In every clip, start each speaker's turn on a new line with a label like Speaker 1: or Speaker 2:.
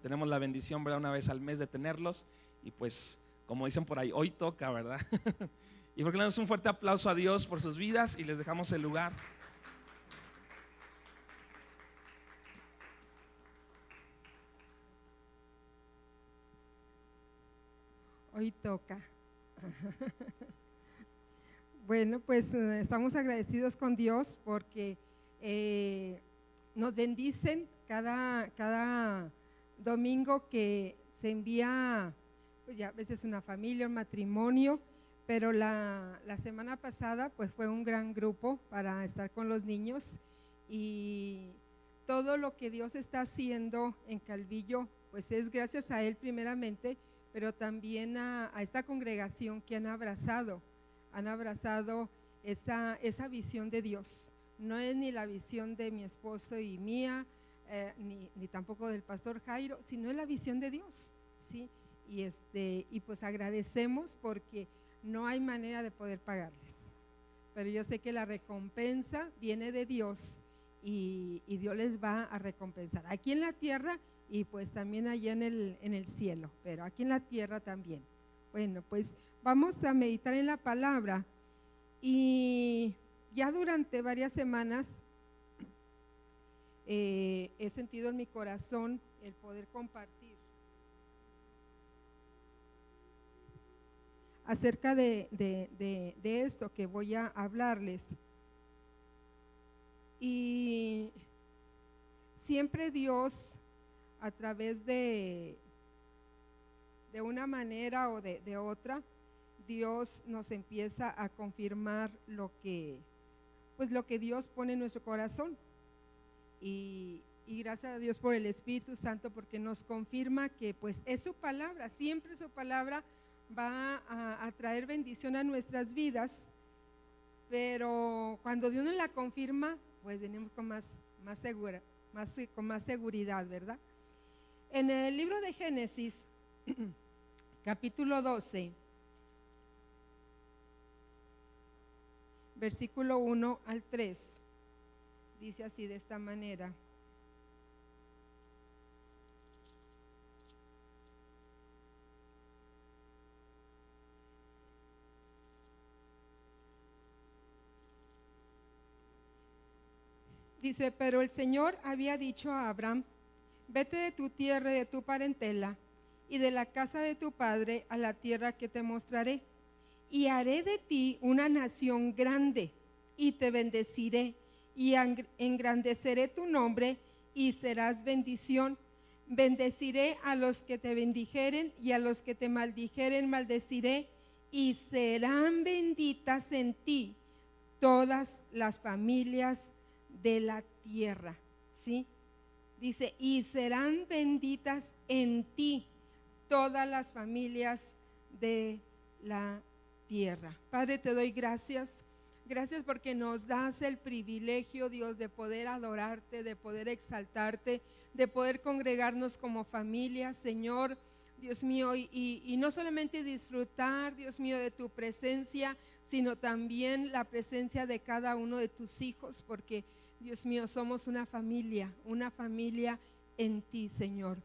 Speaker 1: Tenemos la bendición, ¿verdad?, una vez al mes de tenerlos. Y pues, como dicen por ahí, hoy toca, ¿verdad? Y porque le damos un fuerte aplauso a Dios por sus vidas y les dejamos el lugar.
Speaker 2: Hoy toca. Bueno, pues estamos agradecidos con Dios porque nos bendicen cada domingo que se envía, pues ya a veces una familia, un matrimonio, pero la semana pasada pues fue un gran grupo para estar con los niños, y todo lo que Dios está haciendo en Calvillo pues es gracias a Él primeramente, pero también a esta congregación que han abrazado esa visión de Dios. No es ni la visión de mi esposo y mía, ni tampoco del pastor Jairo, sino es la visión de Dios, ¿sí? Y pues agradecemos porque no hay manera de poder pagarles, pero yo sé que la recompensa viene de Dios, y Dios les va a recompensar aquí en la tierra y pues también allá en el cielo, pero aquí en la tierra también. Bueno, pues vamos a meditar en la palabra, y ya durante varias semanas he sentido en mi corazón el poder compartir acerca de esto que voy a hablarles. Y siempre Dios, a través de una manera o de otra, Dios nos empieza a confirmar lo que Dios pone en nuestro corazón, y gracias a Dios por el Espíritu Santo, porque nos confirma que pues es su palabra, siempre su palabra va a traer bendición a nuestras vidas, pero cuando Dios nos la confirma, pues venimos con más seguridad, ¿verdad? En el libro de Génesis, capítulo 12, versículo 1 al 3, dice así, de esta manera: dice, pero el Señor había dicho a Abraham: vete de tu tierra y de tu parentela y de la casa de tu padre a la tierra que te mostraré, y haré de ti una nación grande, y te bendeciré, y engrandeceré tu nombre, y serás bendición. Bendeciré a los que te bendijeren, y a los que te maldijeren maldeciré, y serán benditas en ti todas las familias de la tierra, ¿sí? Dice, y serán benditas en ti todas las familias de la tierra. Padre, te doy gracias. Gracias porque nos das el privilegio, Dios, de poder adorarte, de poder exaltarte, de poder congregarnos como familia, Señor, Dios mío, y no solamente disfrutar, Dios mío, de tu presencia, sino también la presencia de cada uno de tus hijos, porque, Dios mío, somos una familia en ti, Señor.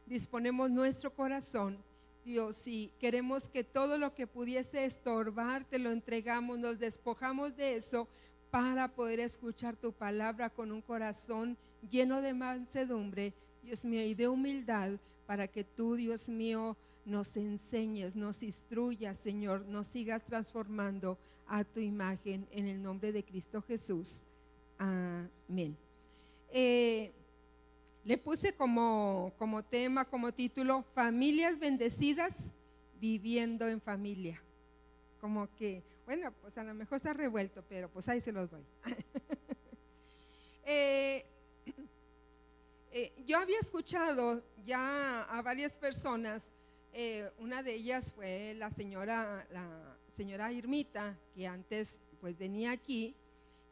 Speaker 2: Disponemos nuestro corazón, Dios, y queremos que todo lo que pudiese estorbar, te lo entregamos, nos despojamos de eso para poder escuchar tu palabra con un corazón lleno de mansedumbre, Dios mío, y de humildad, para que tú, Dios mío, nos enseñes, nos instruyas, Señor, nos sigas transformando a tu imagen, en el nombre de Cristo Jesús. Amén. Le puse como tema, como título, familias bendecidas viviendo en familia. Como que, bueno, pues a lo mejor está revuelto, pero pues ahí se los doy. Yo había escuchado ya a varias personas, una de ellas fue la señora Irmita, que antes pues venía aquí,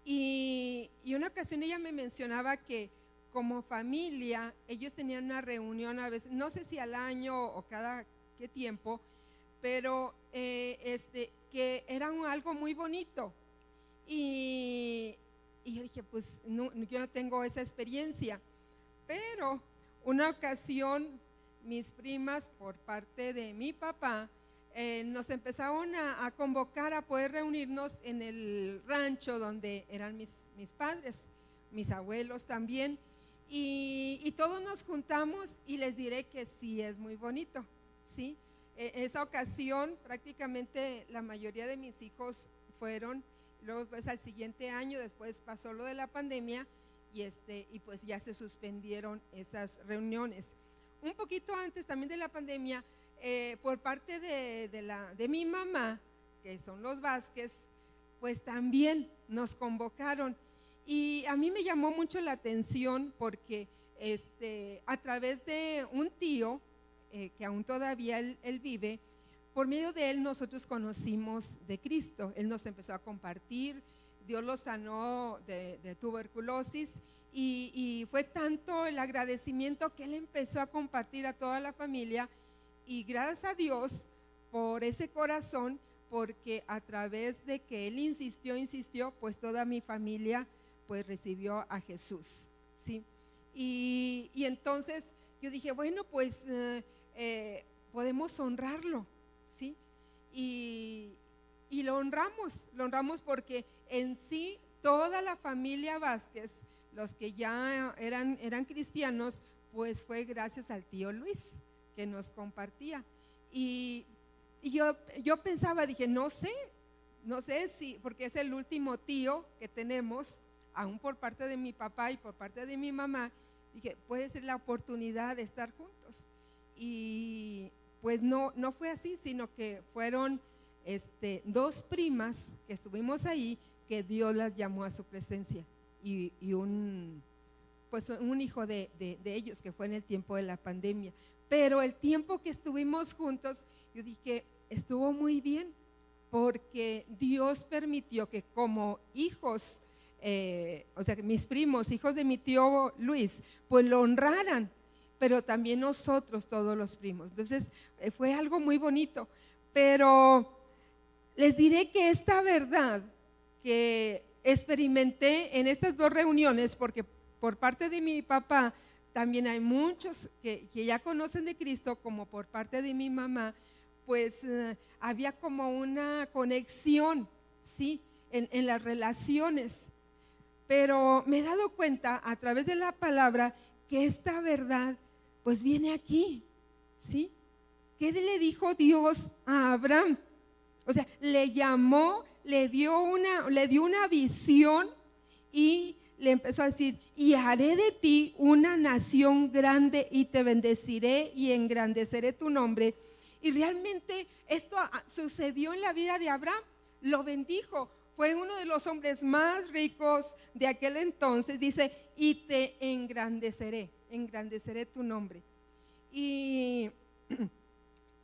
Speaker 2: y una ocasión ella me mencionaba que como familia ellos tenían una reunión a veces, no sé si al año o cada qué tiempo, pero que era algo muy bonito, y yo dije, pues no, yo no tengo esa experiencia, pero una ocasión mis primas por parte de mi papá, nos empezaron a convocar a poder reunirnos en el rancho donde eran mis padres, mis abuelos también, y todos nos juntamos y les diré que sí es muy bonito, ¿sí? Esa ocasión prácticamente la mayoría de mis hijos fueron, luego pues al siguiente año después pasó lo de la pandemia y pues ya se suspendieron esas reuniones. Un poquito antes también de la pandemia, por parte de mi mamá, que son los Vázquez, pues también nos convocaron y a mí me llamó mucho la atención porque a través de un tío, que aún todavía él vive, por medio de él nosotros conocimos de Cristo. Él nos empezó a compartir, Dios lo sanó de tuberculosis y fue tanto el agradecimiento que él empezó a compartir a toda la familia. Y gracias a Dios por ese corazón, porque a través de que él insistió, pues toda mi familia pues recibió a Jesús, ¿sí? Y entonces yo dije, bueno, pues podemos honrarlo, ¿sí? Y lo honramos porque en sí toda la familia Vázquez, los que ya eran cristianos, pues fue gracias al tío Luis que nos compartía. Y yo pensaba, dije, no sé si, porque es el último tío que tenemos, aún por parte de mi papá y por parte de mi mamá, dije, puede ser la oportunidad de estar juntos. Y pues no fue así, sino que fueron dos primas que estuvimos ahí, que Dios las llamó a su presencia, y un hijo de ellos que fue en el tiempo de la pandemia. Pero el tiempo que estuvimos juntos, yo dije, estuvo muy bien, porque Dios permitió que como hijos, o sea, que mis primos, hijos de mi tío Luis, pues lo honraran, pero también nosotros, todos los primos. Entonces fue algo muy bonito. Pero les diré que esta verdad que experimenté en estas dos reuniones, porque por parte de mi papá también hay muchos que ya conocen de Cristo, como por parte de mi mamá, pues había como una conexión, ¿sí? En las relaciones. Pero me he dado cuenta a través de la palabra que esta verdad pues viene aquí, ¿sí? ¿Qué le dijo Dios a Abraham? O sea, le llamó, le dio una visión y le empezó a decir, y haré de ti una nación grande y te bendeciré y engrandeceré tu nombre. Y realmente esto sucedió en la vida de Abraham, lo bendijo. Fue uno de los hombres más ricos de aquel entonces, dice, y te engrandeceré tu nombre. Y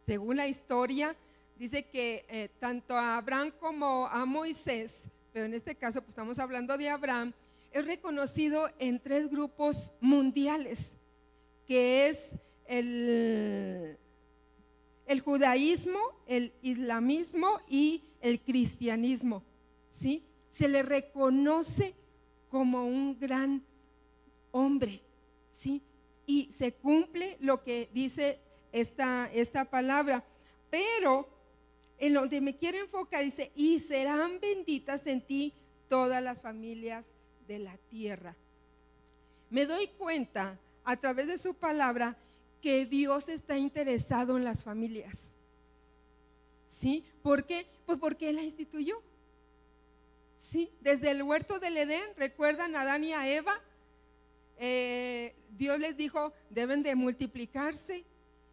Speaker 2: según la historia, dice que tanto a Abraham como a Moisés, pero en este caso pues estamos hablando de Abraham, es reconocido en 3 grupos mundiales, que es el judaísmo, el islamismo y el cristianismo, ¿sí? Se le reconoce como un gran hombre, ¿sí? Y se cumple lo que dice esta palabra. Pero en donde me quiero enfocar dice, y serán benditas en ti todas las familias de la tierra. Me doy cuenta a través de su palabra que Dios está interesado en las familias, ¿sí? ¿Por qué? Pues porque Él la instituyó, ¿sí? Desde el huerto del Edén, ¿recuerdan a Adán y a Eva? Dios les dijo, deben de multiplicarse,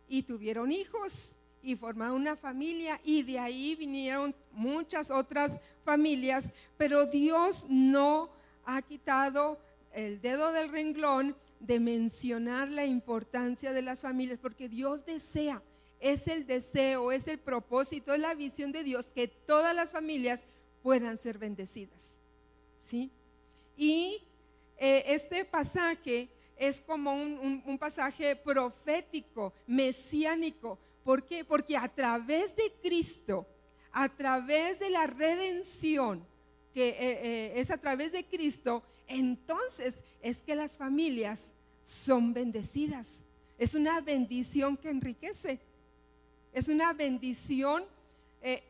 Speaker 2: y tuvieron hijos y formaron una familia, y de ahí vinieron muchas otras familias, pero Dios no ha quitado el dedo del renglón de mencionar la importancia de las familias, porque Dios desea, es el deseo, es el propósito, es la visión de Dios que todas las familias puedan ser bendecidas, ¿sí? Y este pasaje es como un pasaje profético, mesiánico. ¿Por qué? Porque a través de Cristo, a través de la redención, que es a través de Cristo, entonces es que las familias son bendecidas. Es una bendición que enriquece. Es una bendición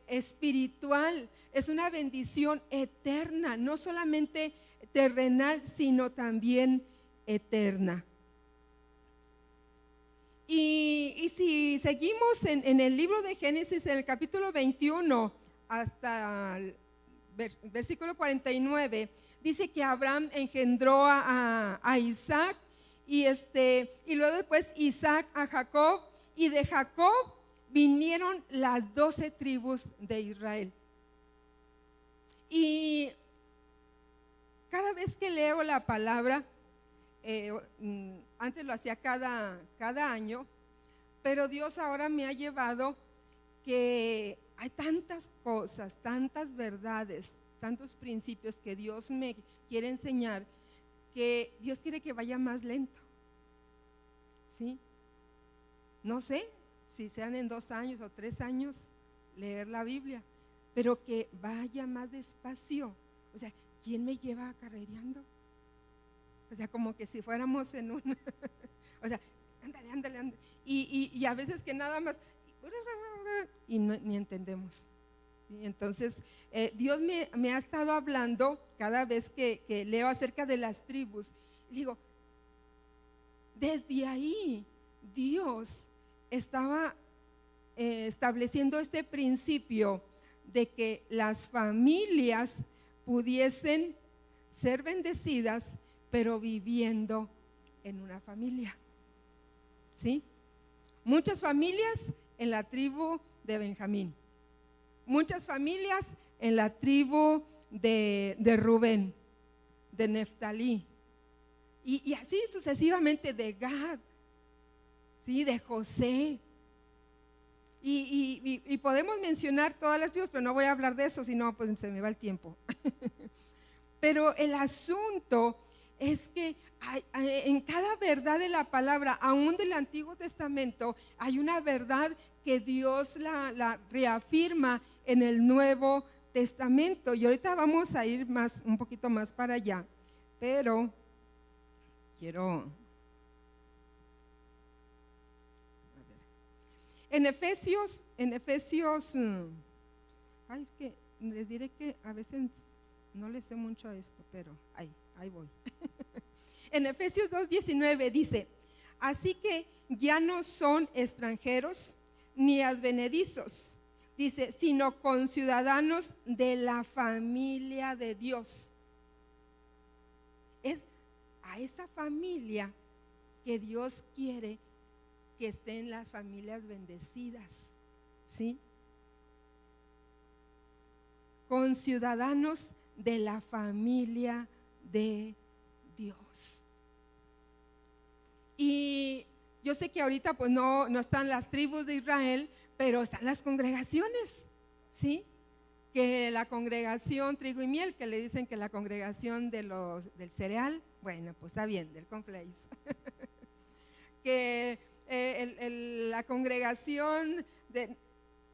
Speaker 2: espiritual. Es una bendición eterna, no solamente terrenal, sino también eterna. Y si seguimos en el libro de Génesis, en el capítulo 21 hasta el versículo 49, dice que Abraham engendró a Isaac y luego después Isaac a Jacob, y de Jacob vinieron las 12 tribus de Israel. Y cada vez que leo la palabra, antes lo hacía cada año, pero Dios ahora me ha llevado que hay tantas cosas, tantas verdades, tantos principios que Dios me quiere enseñar, que Dios quiere que vaya más lento. ¿Sí? No sé si sean en 2 años o 3 años leer la Biblia, pero que vaya más despacio. O sea, ¿quién me lleva carrereando? O sea, como que si fuéramos en un o sea, ándale. Y a veces que nada más y ni entendemos. Y entonces Dios me ha estado hablando cada vez que leo acerca de las tribus. Digo, desde ahí Dios estaba estableciendo este principio de que las familias pudiesen ser bendecidas, pero viviendo en una familia. ¿Sí? Muchas familias en la tribu de Benjamín, muchas familias en la tribu de Rubén, de Neftalí, y así sucesivamente, de Gad, ¿sí? De José. Y podemos mencionar todas las tribus, pero no voy a hablar de eso, si no, pues se me va el tiempo. Pero el asunto es que en cada verdad de la palabra, aún del Antiguo Testamento, hay una verdad que Dios la reafirma en el Nuevo Testamento. Y ahorita vamos a ir un poquito más para allá, pero quiero… En Efesios, es que les diré que a veces no les sé mucho a esto, pero ahí voy. En Efesios 2:19 dice: así que ya no son extranjeros ni advenedizos, dice, sino conciudadanos de la familia de Dios. Es a esa familia que Dios quiere que estén las familias bendecidas, ¿sí? Conciudadanos de la familia de Dios. Y yo sé que ahorita pues no están las tribus de Israel, pero están las congregaciones, ¿sí? Que la congregación Trigo y Miel, que le dicen que la congregación del cereal, bueno, pues está bien, del cornflakes. Que la congregación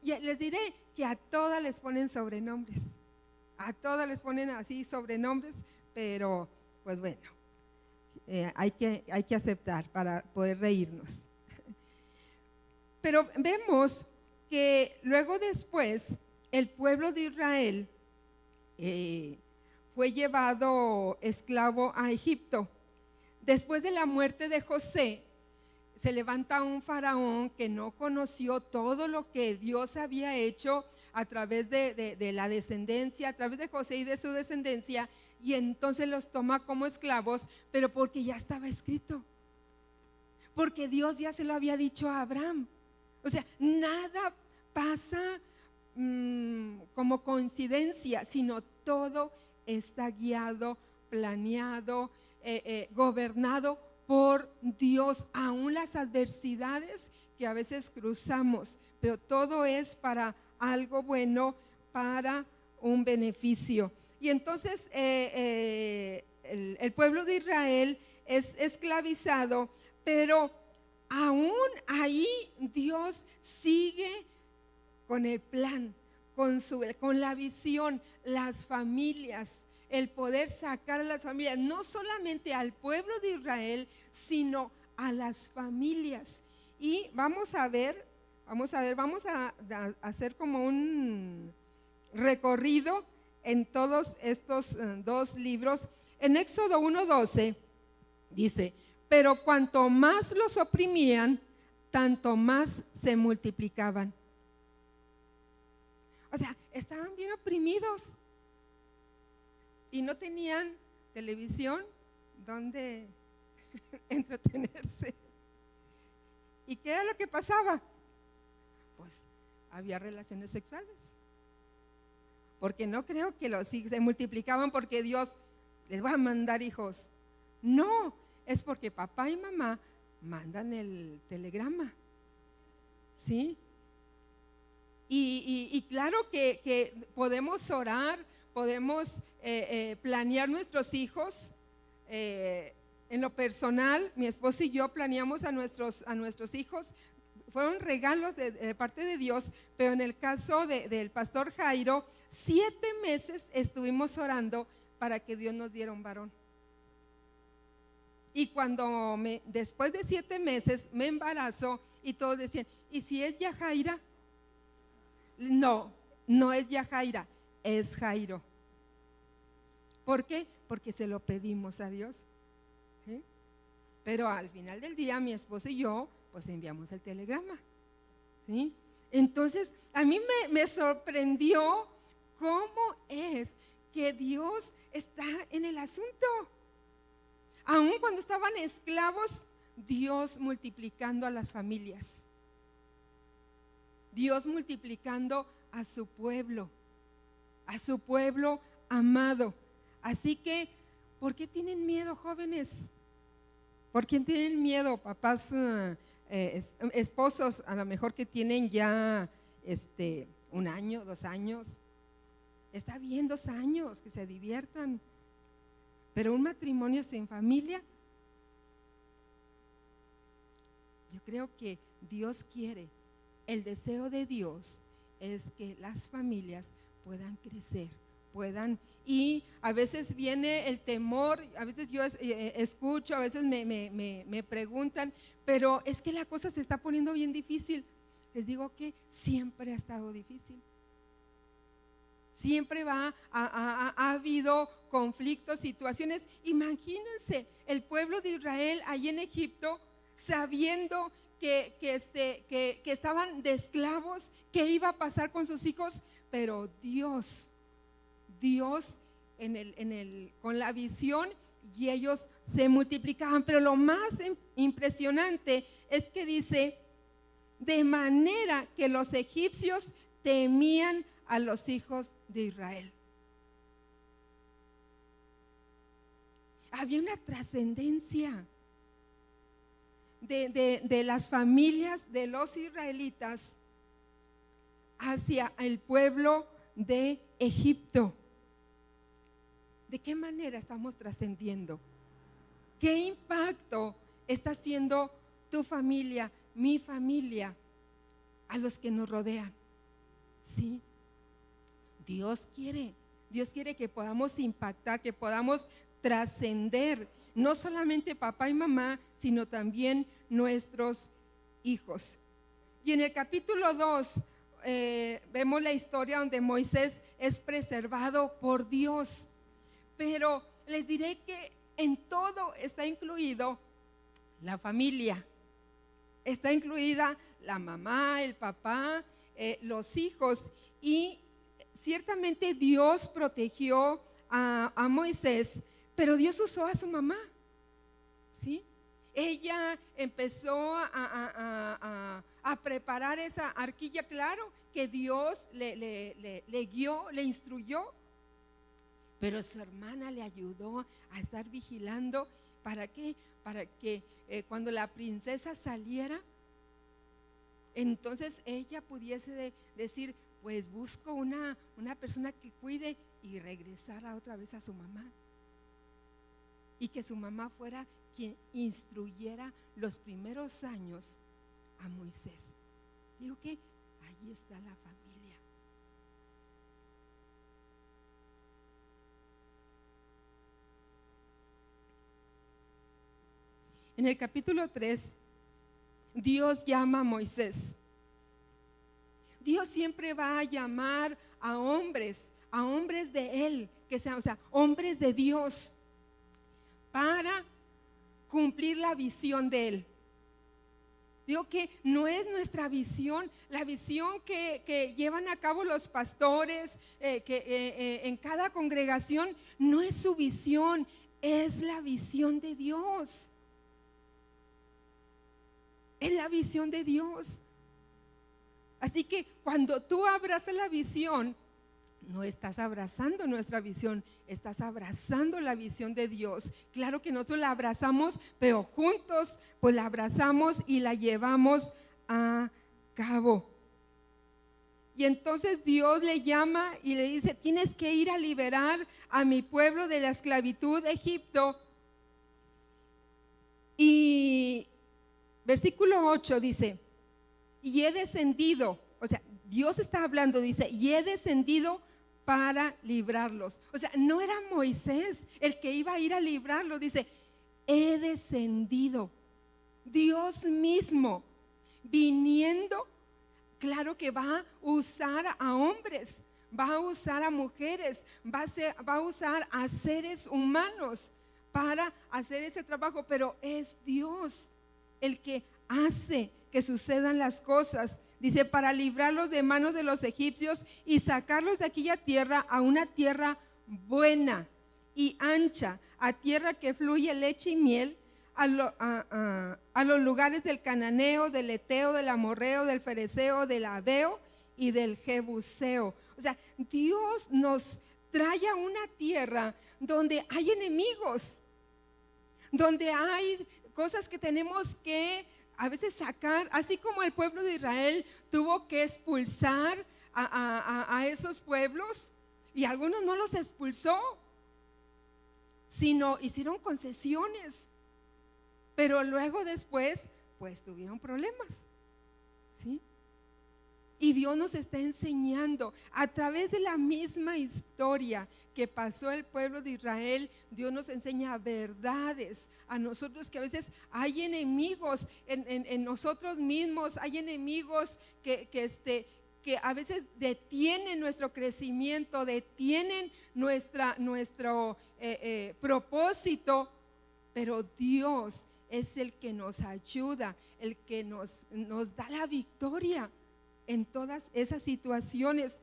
Speaker 2: y les diré que a todas les ponen sobrenombres, a todas les ponen así sobrenombres, pero pues bueno, hay que aceptar para poder reírnos. Pero vemos que luego después el pueblo de Israel fue llevado esclavo a Egipto. Después de la muerte de José, se levanta un faraón que no conoció todo lo que Dios había hecho a través de la descendencia, a través de José y de su descendencia, y entonces los toma como esclavos, pero porque ya estaba escrito, porque Dios ya se lo había dicho a Abraham. O sea, nada pasa como coincidencia, sino todo está guiado, planeado, gobernado por Dios, aún las adversidades que a veces cruzamos, pero todo es para algo bueno, para un beneficio. Y entonces el pueblo de Israel es esclavizado, pero aún ahí Dios sigue con el plan, con la visión, las familias, el poder sacar a las familias, no solamente al pueblo de Israel, sino a las familias. Y vamos a hacer como un recorrido en todos estos dos libros. En Éxodo 1:12 dice: pero cuanto más los oprimían, tanto más se multiplicaban. O sea, estaban bien oprimidos y no tenían televisión donde entretenerse. ¿Y qué era lo que pasaba? Pues había relaciones sexuales. Porque no creo que los hijos se multiplicaban porque Dios les va a mandar hijos. No, es porque papá y mamá mandan el telegrama. ¿Sí? Y claro que podemos orar, podemos planear nuestros hijos. En lo personal, mi esposo y yo planeamos a nuestros hijos. Fueron regalos de parte de Dios, pero en el caso del pastor Jairo, 7 meses estuvimos orando para que Dios nos diera un varón. Y cuando después de 7 meses me embarazo y todos decían: ¿y si es Yajaira? No, no es Yajaira, es Jairo. ¿Por qué? Porque se lo pedimos a Dios. ¿Sí? Pero al final del día mi esposo y yo pues enviamos el telegrama. ¿Sí? Entonces a mí me sorprendió cómo es que Dios está en el asunto. Aún cuando estaban esclavos, Dios multiplicando a las familias, Dios multiplicando a su pueblo amado. Así que, ¿por qué tienen miedo, jóvenes? ¿Por qué tienen miedo, papás, esposos, a lo mejor que tienen ya 1 año, 2 años? Está bien, 2 años, que se diviertan. Pero un matrimonio sin familia, yo creo que Dios quiere, el deseo de Dios es que las familias puedan crecer, y a veces viene el temor, a veces yo escucho, a veces me preguntan, pero es que la cosa se está poniendo bien difícil. Les digo que siempre ha estado difícil. Siempre ha habido conflictos, situaciones. Imagínense el pueblo de Israel ahí en Egipto, sabiendo que estaban de esclavos, qué iba a pasar con sus hijos, pero Dios con la visión, y ellos se multiplicaban. Pero lo más impresionante es que dice: de manera que los egipcios temían a los hijos de Israel. Había una trascendencia de las familias de los israelitas hacia el pueblo de Egipto. ¿De qué manera estamos trascendiendo? ¿Qué impacto está haciendo tu familia, mi familia, a los que nos rodean? Sí. Dios quiere que podamos impactar, que podamos trascender, no solamente papá y mamá, sino también nuestros hijos. Y en el capítulo 2 vemos la historia donde Moisés es preservado por Dios. Pero les diré que en todo está incluido la familia, está incluida la mamá, el papá, los hijos. Y ciertamente Dios protegió a Moisés, pero Dios usó a su mamá, ¿sí? Ella empezó a preparar esa arquilla. Claro que Dios le guió, le instruyó, pero su hermana le ayudó a estar vigilando. ¿Para qué? Para que cuando la princesa saliera, entonces ella pudiese decir: pues busco una persona que cuide, y regresara otra vez a su mamá, y que su mamá fuera quien instruyera los primeros años a Moisés. Digo que ahí está la familia. en el capítulo 3, Dios llama a Moisés. Dios siempre va a llamar a hombres de Él, que sean, o sea, hombres de Dios, para cumplir la visión de Él. Digo que no es nuestra visión, la visión que llevan a cabo los pastores en cada congregación, no es su visión, es la visión de Dios. Es la visión de Dios. Así que cuando tú abrazas la visión, no estás abrazando nuestra visión, estás abrazando la visión de Dios. Claro que nosotros la abrazamos, pero juntos pues la abrazamos y la llevamos a cabo. Y entonces Dios le llama y le dice: tienes que ir a liberar a mi pueblo de la esclavitud de Egipto. Y versículo 8 dice: y he descendido, o sea, Dios está hablando, dice, y he descendido para librarlos. O sea, no era Moisés el que iba a ir a librarlos, dice, he descendido. Dios mismo viniendo, claro que va a usar a hombres, va a usar a mujeres, va a usar a seres humanos para hacer ese trabajo, pero es Dios el que hace que sucedan las cosas. Dice, para librarlos de manos de los egipcios y sacarlos de aquella tierra a una tierra buena y ancha, a tierra que fluye leche y miel, a los lugares del cananeo, del eteo, del amorreo, del fereceo, del aveo y del jebuseo. O sea, Dios nos trae a una tierra donde hay enemigos, donde hay cosas que tenemos que a veces sacar, así como el pueblo de Israel tuvo que expulsar a esos pueblos, y algunos no los expulsó, sino hicieron concesiones, pero luego después pues tuvieron problemas, ¿sí? Y Dios nos está enseñando a través de la misma historia que pasó el pueblo de Israel. Dios nos enseña verdades a nosotros, que a veces hay enemigos en nosotros mismos, hay enemigos que a veces detienen nuestro crecimiento, detienen nuestro propósito, pero Dios es el que nos ayuda, el que nos da la victoria en todas esas situaciones.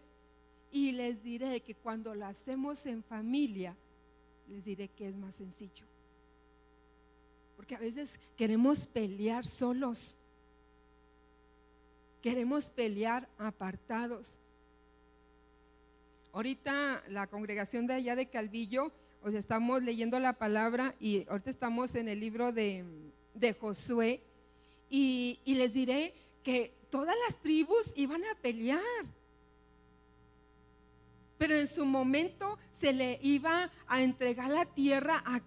Speaker 2: Y les diré que cuando lo hacemos en familia, les diré que es más sencillo, porque a veces queremos pelear solos, queremos pelear apartados. Ahorita la congregación de allá de Calvillo, o sea, estamos leyendo la palabra y ahorita estamos en el libro de Josué, y les diré que todas las tribus iban a pelear, pero en su momento se le iba a entregar la tierra a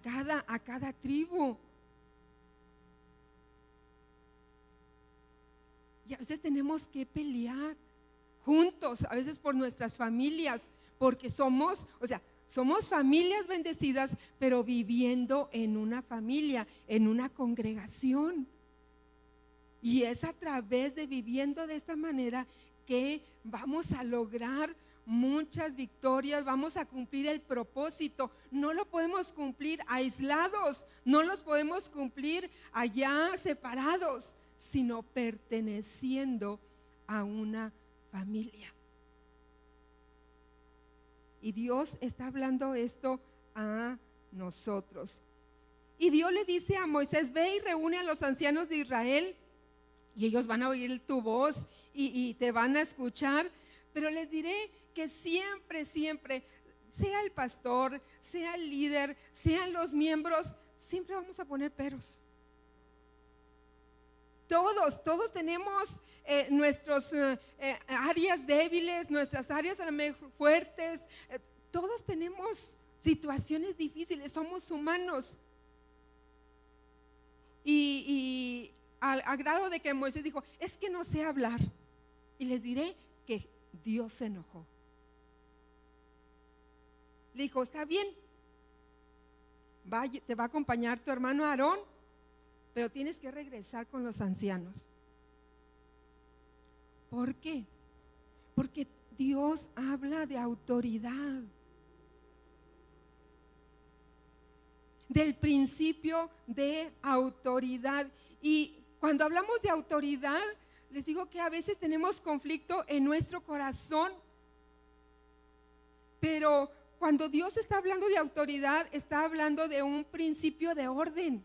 Speaker 2: cada tribu. Y a veces tenemos que pelear juntos, a veces por nuestras familias, porque somos familias bendecidas, pero viviendo en una familia, en una congregación. Y es a través de viviendo de esta manera que vamos a lograr muchas victorias, vamos a cumplir el propósito. No lo podemos cumplir aislados, no los podemos cumplir allá separados, sino perteneciendo a una familia. Y Dios está hablando esto a nosotros. Y Dios le dice a Moisés: ve y reúne a los ancianos de Israel, y ellos van a oír tu voz y te van a escuchar. Pero les diré que siempre, sea el pastor, sea el líder, sean los miembros, siempre vamos a poner peros. Todos tenemos nuestras áreas débiles, nuestras áreas a lo mejor fuertes, todos tenemos situaciones difíciles, somos humanos. Y al grado de que Moisés dijo: es que no sé hablar. Y les diré que Dios se enojó. Le dijo: está bien, te va a acompañar tu hermano Aarón, pero tienes que regresar con los ancianos. ¿Por qué? Porque Dios habla de autoridad, del principio de autoridad. Y cuando hablamos de autoridad, les digo que a veces tenemos conflicto en nuestro corazón, pero cuando Dios está hablando de autoridad, está hablando de un principio de orden.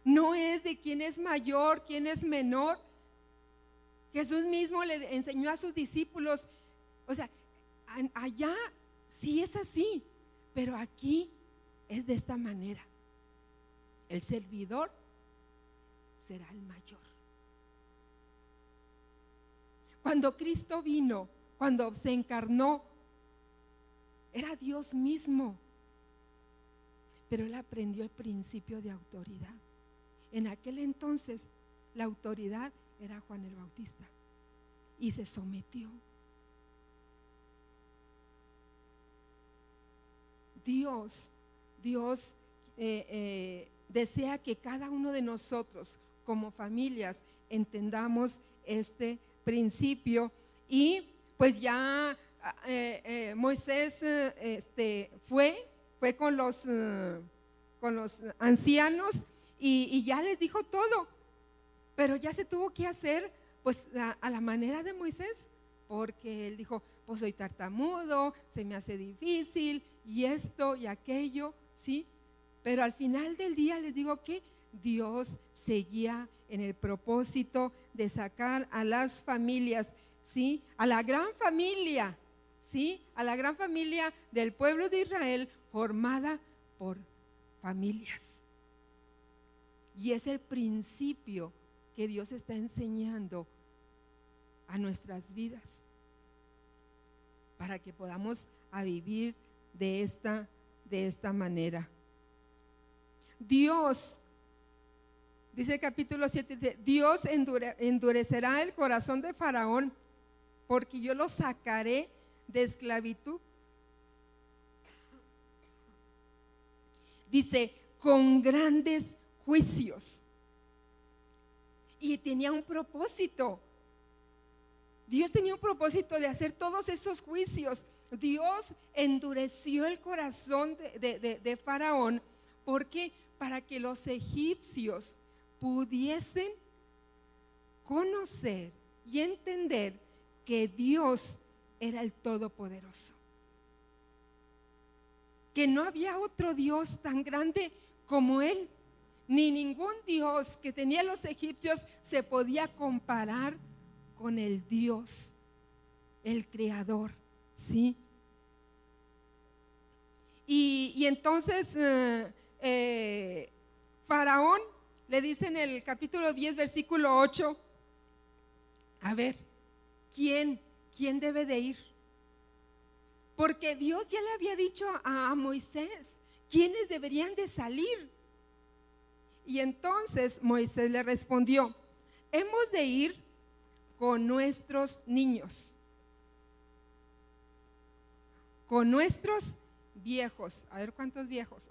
Speaker 2: No es de quién es mayor, quién es menor. Jesús mismo le enseñó a sus discípulos, o sea, allá sí es así, pero aquí es de esta manera. El servidor será el mayor. Cuando Cristo vino, cuando se encarnó, era Dios mismo, pero Él aprendió el principio de autoridad. En aquel entonces, la autoridad era Juan el Bautista y se sometió. Dios desea que cada uno de nosotros como familias entendamos este principio. Y pues ya Moisés fue con los ancianos y ya les dijo todo, pero ya se tuvo que hacer pues a la manera de Moisés, porque él dijo, pues soy tartamudo, se me hace difícil y esto y aquello, ¿sí? Pero al final del día les digo que Dios seguía en el propósito de sacar a las familias, ¿sí? A la gran familia, ¿sí? A la gran familia del pueblo de Israel formada por familias. Y es el principio que Dios está enseñando a nuestras vidas para que podamos a vivir de esta manera. Dios, dice el capítulo 7, Dios endurecerá el corazón de Faraón, porque yo lo sacaré de esclavitud. Dice, con grandes juicios. Y tenía un propósito. Dios tenía un propósito de hacer todos esos juicios. Dios endureció el corazón de Faraón. ¿Por qué? Para que los egipcios pudiesen conocer y entender que Dios era el Todopoderoso, que no había otro Dios tan grande como Él, ni ningún Dios que tenían los egipcios se podía comparar con el Dios, el Creador, ¿sí? Y entonces Faraón le dice en el capítulo 10, versículo 8, a ver, ¿quién debe de ir? Porque Dios ya le había dicho a Moisés quiénes deberían de salir. Y entonces Moisés le respondió, hemos de ir con nuestros niños, con nuestros viejos. A ver, ¿cuántos viejos?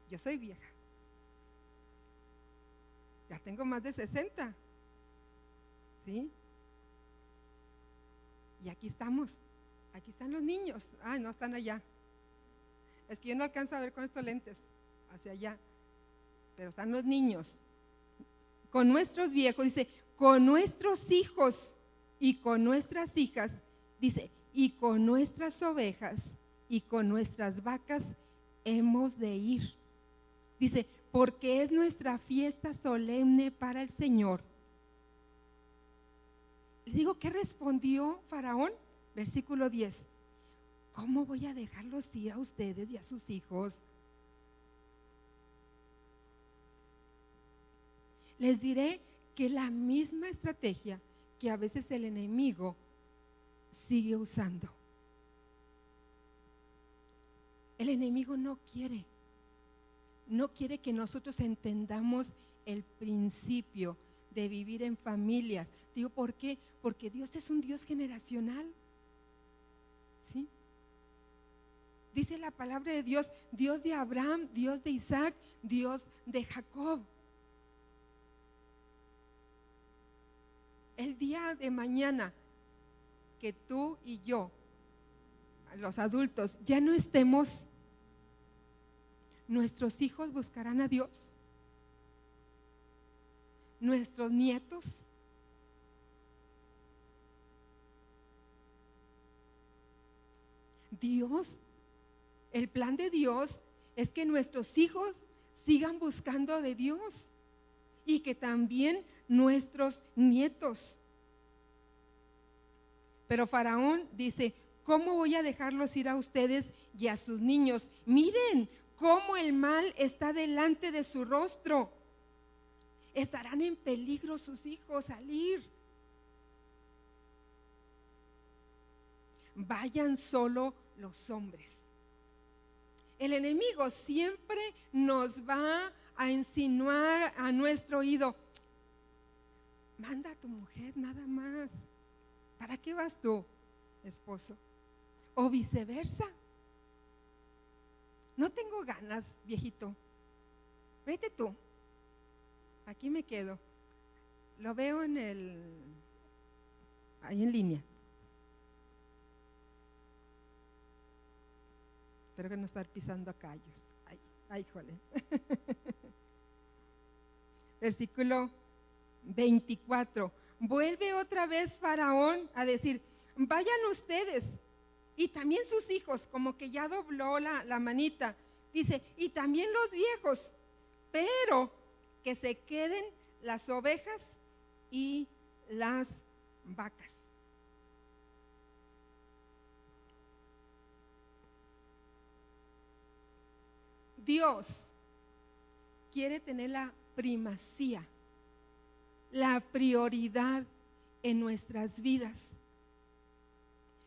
Speaker 2: Yo soy vieja, ya tengo más de 60, ¿sí? Y aquí estamos, aquí están los niños. Ay, no, están allá. Es que yo no alcanzo a ver con estos lentes hacia allá, pero están los niños. Con nuestros viejos, dice, con nuestros hijos y con nuestras hijas, dice, y con nuestras ovejas y con nuestras vacas hemos de ir. Dice, porque es nuestra fiesta solemne para el Señor. Le digo, ¿qué respondió Faraón? Versículo 10. ¿Cómo voy a dejarlos ir a ustedes y a sus hijos? Les diré que la misma estrategia que a veces el enemigo sigue usando. El enemigo no quiere que nosotros entendamos el principio de vivir en familias. Digo, ¿por qué? Porque Dios es un Dios generacional, ¿sí? Dice la palabra de Dios, Dios de Abraham, Dios de Isaac, Dios de Jacob. El día de mañana que tú y yo, los adultos, ya no estemos, nuestros hijos buscarán a Dios, nuestros nietos. Dios, el plan de Dios es que nuestros hijos sigan buscando de Dios y que también nuestros nietos. Pero Faraón dice, ¿cómo voy a dejarlos ir a ustedes y a sus niños? Miren cómo el mal está delante de su rostro. Estarán en peligro sus hijos al ir. Vayan solo los hombres. El enemigo siempre nos va a insinuar a nuestro oído, manda a tu mujer nada más. ¿Para qué vas tú, esposo? O viceversa. No tengo ganas, viejito. Vete tú. Aquí me quedo. Lo veo ahí en línea. Espero que no estar pisando callos. Ay, jole. Versículo 24. Vuelve otra vez Faraón a decir, vayan ustedes y también sus hijos, como que ya dobló la manita. Dice, y también los viejos, pero que se queden las ovejas y las vacas. Dios quiere tener la primacía, la prioridad en nuestras vidas.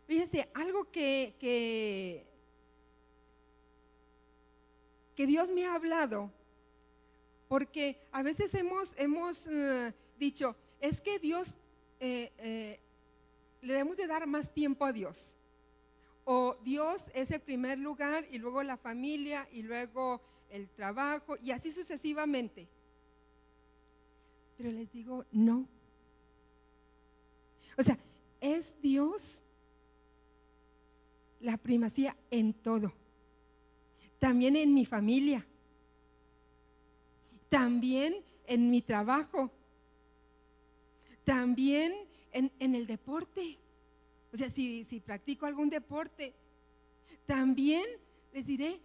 Speaker 2: Fíjense, algo que Dios me ha hablado, porque a veces hemos dicho, es que Dios, le debemos de dar más tiempo a Dios. O Dios es el primer lugar y luego la familia y luego el trabajo y así sucesivamente. Pero les digo, no. O sea, es Dios la primacía en todo. También en mi familia. También en mi trabajo. También en el deporte. O sea, si practico algún deporte, también les diré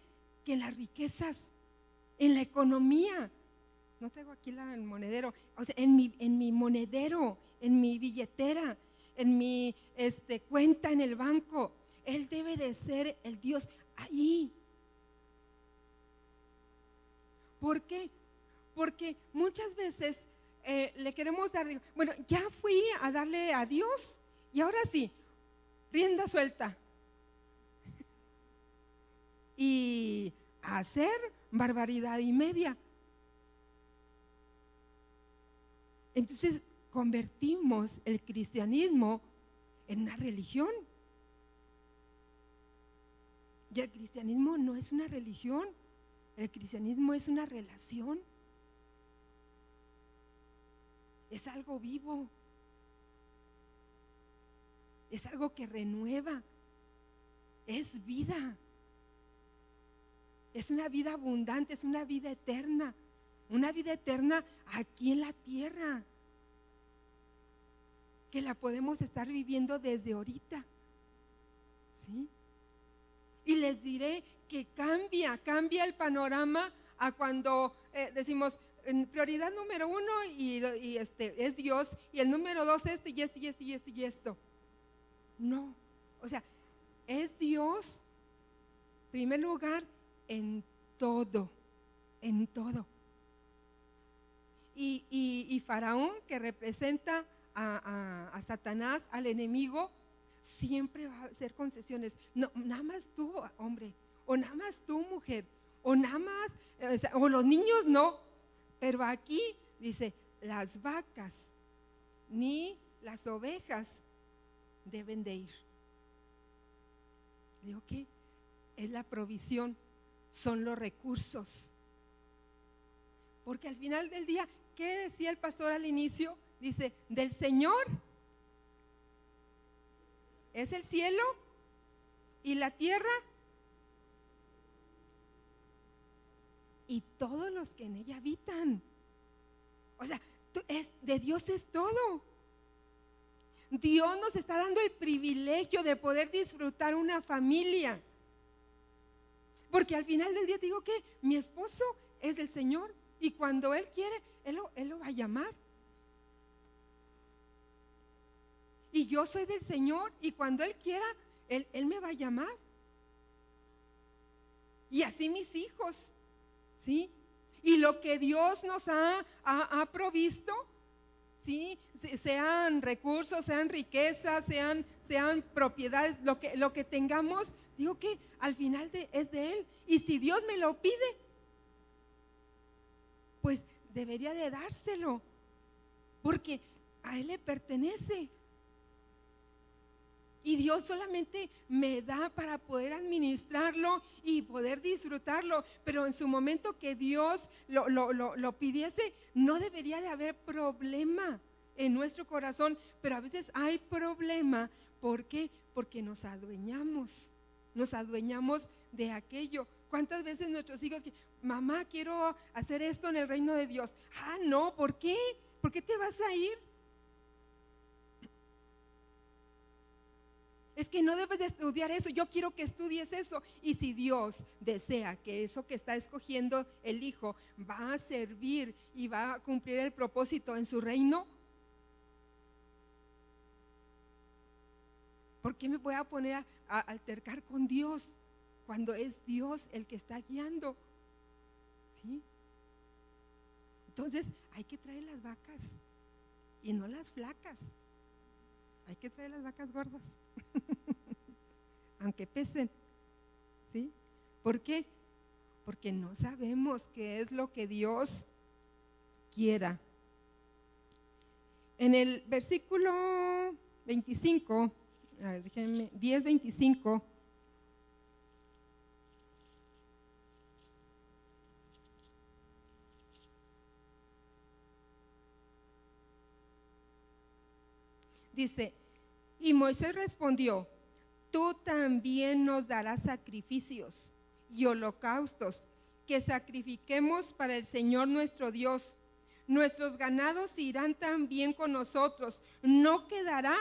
Speaker 2: que en las riquezas, en la economía, no traigo aquí el monedero, o sea, en mi monedero, en mi billetera, en mi cuenta en el banco, Él debe de ser el Dios ahí. ¿Por qué? Porque muchas veces le queremos dar, bueno, ya fui a darle a Dios y ahora sí, rienda suelta y hacer barbaridad y media. Entonces convertimos el cristianismo en una religión. Y el cristianismo no es una religión, el cristianismo es una relación. Es algo vivo. Es algo que renueva, es vida, es una vida abundante, es una vida eterna aquí en la tierra, que la podemos estar viviendo desde ahorita, ¿sí? Y les diré que cambia el panorama a cuando decimos, en prioridad número 1 y es Dios, y el número 2 y esto. No, o sea, es Dios, primer lugar, en todo. Y Faraón, que representa a Satanás, al enemigo, siempre va a hacer concesiones. No, nada más tú, hombre, o nada más tú, mujer, o nada más, o los niños no. Pero aquí dice, las vacas ni las ovejas deben de ir. Digo, ¿qué? es la provisión, son los recursos. Porque al final del día, ¿qué decía el pastor al inicio? Dice, del Señor es el cielo y la tierra y todos los que en ella habitan. O sea, de Dios es todo. Dios nos está dando el privilegio de poder disfrutar una familia. Porque al final del día te digo que mi esposo es del Señor y cuando Él quiere, Él lo va a llamar. Y yo soy del Señor y cuando Él quiera, Él me va a llamar. Y así mis hijos, ¿sí? Y lo que Dios nos ha provisto, ¿sí? Sean recursos, sean riquezas, sean propiedades, lo que tengamos, digo que al final es de Él. Y si Dios me lo pide, pues debería de dárselo, porque a Él le pertenece. Y Dios solamente me da para poder administrarlo y poder disfrutarlo. Pero en su momento que Dios lo pidiese, no debería de haber problema en nuestro corazón. Pero a veces hay problema. ¿Por qué? Porque nos adueñamos de aquello. ¿Cuántas veces nuestros hijos, mamá, quiero hacer esto en el reino de Dios? Ah, no, ¿por qué? ¿Por qué te vas a ir? Es que no debes de estudiar eso, yo quiero que estudies eso. Y si Dios desea que eso que está escogiendo el hijo va a servir y va a cumplir el propósito en su reino, ¿por qué me voy a poner a altercar con Dios cuando es Dios el que está guiando? ¿Sí? Entonces hay que traer las vacas y no las flacas. Hay que traer las vacas gordas, aunque pesen, ¿sí? ¿Por qué? Porque no sabemos qué es lo que Dios quiera. En el versículo 25, a ver, déjenme, 10:25, dice, y Moisés respondió, tú también nos darás sacrificios y holocaustos que sacrifiquemos para el Señor nuestro Dios. Nuestros ganados irán también con nosotros, no quedará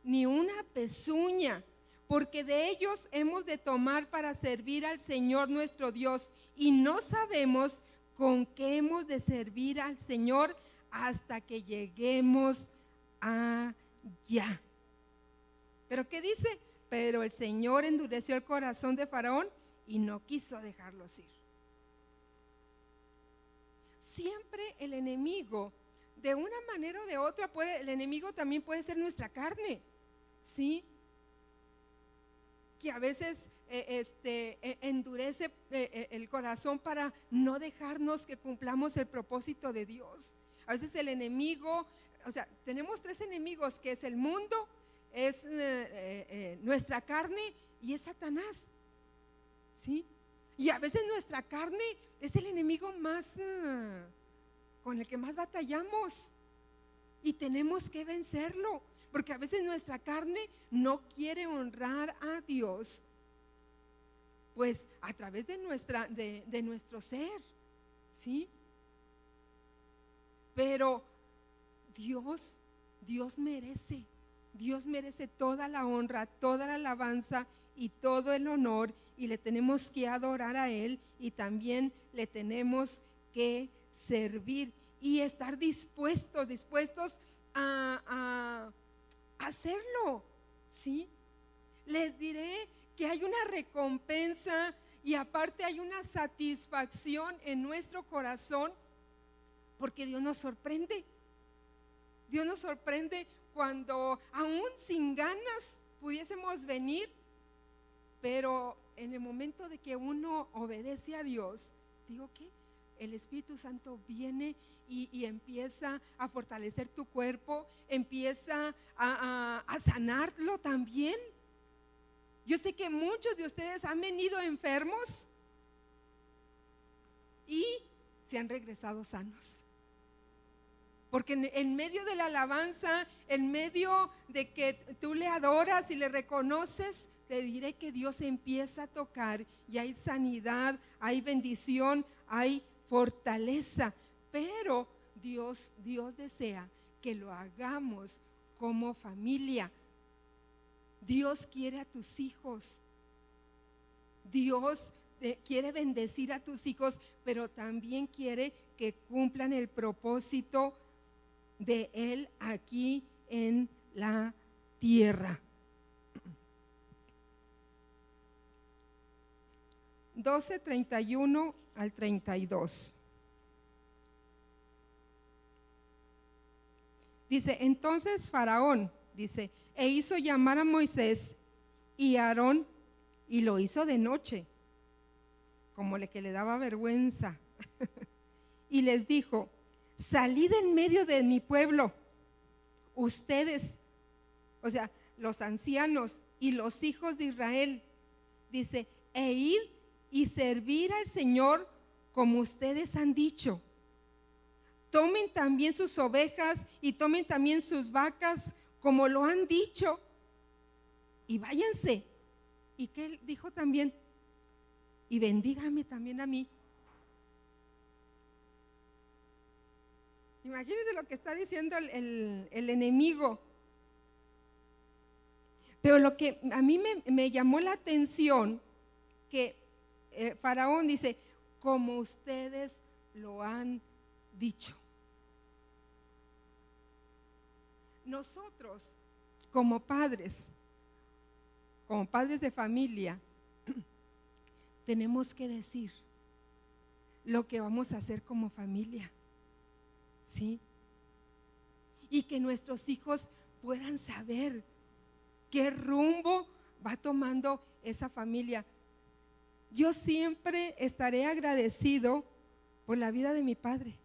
Speaker 2: ni una pezuña, porque de ellos hemos de tomar para servir al Señor nuestro Dios, y no sabemos con qué hemos de servir al Señor hasta que lleguemos allá. ¿Pero qué dice? Pero el Señor endureció el corazón de Faraón y no quiso dejarlos ir. Siempre el enemigo, de una manera o de otra, el enemigo también puede ser nuestra carne, ¿sí? Que a veces endurece el corazón para no dejarnos que cumplamos el propósito de Dios. A veces el enemigo, o sea, tenemos tres enemigos, que es el mundo, es nuestra carne y es Satanás, ¿sí? Y a veces nuestra carne es el enemigo más con el que más batallamos y tenemos que vencerlo, porque a veces nuestra carne no quiere honrar a Dios, pues a través de nuestro ser, ¿sí? Pero Dios merece toda la honra, toda la alabanza y todo el honor, y le tenemos que adorar a Él y también le tenemos que servir y estar dispuestos a hacerlo, ¿sí? Les diré que hay una recompensa y aparte hay una satisfacción en nuestro corazón, porque Dios nos sorprende. Dios nos sorprende cuando aún sin ganas pudiésemos venir, pero en el momento de que uno obedece a Dios, digo que el Espíritu Santo viene y empieza a fortalecer tu cuerpo, empieza a sanarlo también. Yo sé que muchos de ustedes han venido enfermos y se han regresado sanos. Porque en medio de la alabanza, en medio de que tú le adoras y le reconoces, te diré que Dios empieza a tocar y hay sanidad, hay bendición, hay fortaleza. Pero Dios desea que lo hagamos como familia. Dios quiere a tus hijos. Dios quiere bendecir a tus hijos, pero también quiere que cumplan el propósito de Él aquí en la tierra. 12:31 al 32. Dice, entonces Faraón, dice, e hizo llamar a Moisés y a Aarón, y lo hizo de noche, como que le daba vergüenza. Y les dijo, salid en medio de mi pueblo, ustedes, o sea, los ancianos y los hijos de Israel, dice, e id y servir al Señor como ustedes han dicho. Tomen también sus ovejas y tomen también sus vacas como lo han dicho y váyanse. ¿Y qué dijo también? Y bendígame también a mí. Imagínense lo que está diciendo el enemigo. Pero lo que a mí me llamó la atención, que Faraón dice, como ustedes lo han dicho. Nosotros, como padres de familia, tenemos que decir lo que vamos a hacer como familia, ¿sí? Y que nuestros hijos puedan saber qué rumbo va tomando esa familia. Yo siempre estaré agradecido por la vida de mi padre,